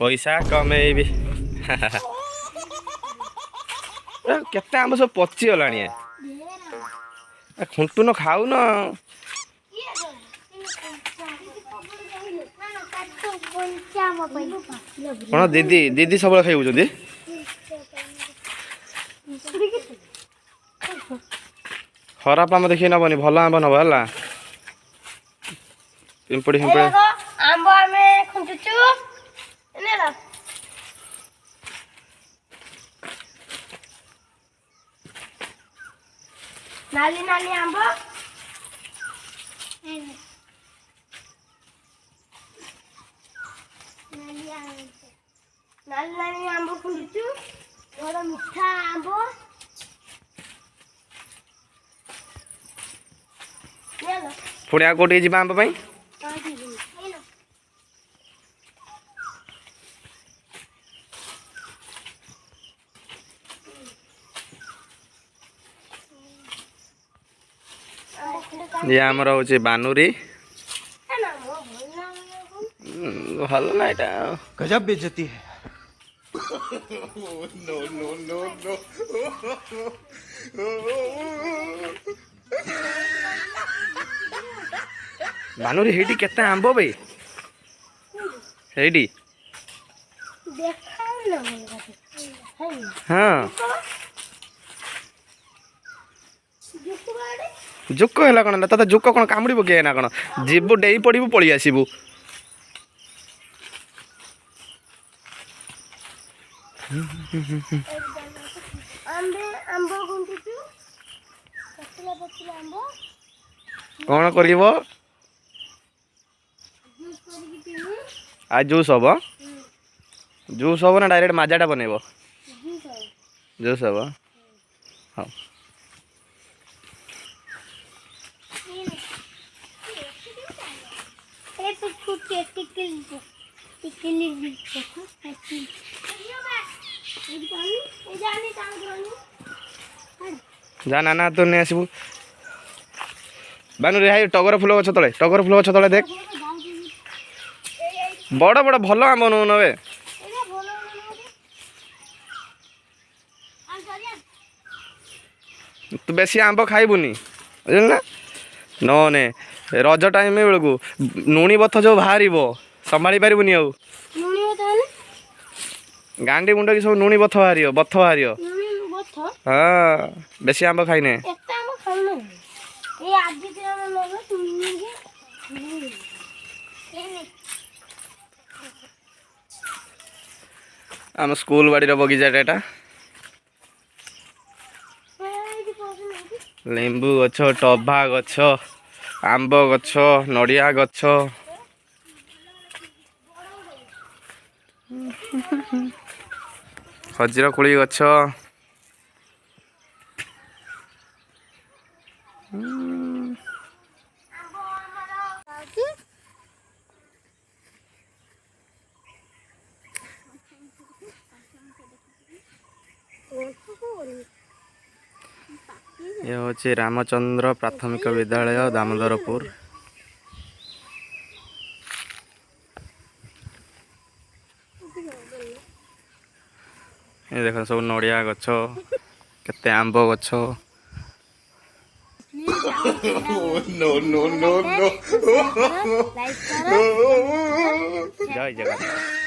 पैसा कमेबी केते आम सब पचिगला खुंटुन खाऊन कौन दीदी दीदी सब खाई खराब आम देखिए नबनी भल आंब नब है पिंपड़ी फिंपड़ी आंब आमे खुंचुचु नेला नाली नाली आंब नाली नाली आंब खुंचुचु बड़ा मीठा आंब नेला पुणी आ कोटी जी आंब पाई ये आमर हूँ बानुरी भल ना यहाँ गजब बेइज्जती है। बानुरी हेटी केते आंब भाई हेटी हाँ जुक है कौन तथा जुक कौन कामुड़ी पके ना कौन जीवु डेई पड़ू पलि आसबू कौन कर आज जूस हम जूस हम ना डायरेक्ट माजाटा बनइब जूस हम हाँ जा ना तो नहीं आसबू बानु रे टगर फूल गछ तले देख बड़ बड़ भल आंब नौ नवे तू बेसी आंब खाइबुनी बुझल ना ने रज टाइम बेलू नुणी बथ जो बाहर संभाली पारिबुनी आउ गांडी मुंड की सब नुणी बथ बाहर हाँ बेसी आंब खाइने आम स्कूल बाड़ी बगीचाटा एटा लेंबू गछ टभा गछ आंब गछ नड़िया गछ खजीर कोली गछ ये हूँ रामचंद्र प्राथमिक विद्यालय दामोदरपुर ये देख सब नड़िया गछ केते आंब गछ जय जगन्नाथ।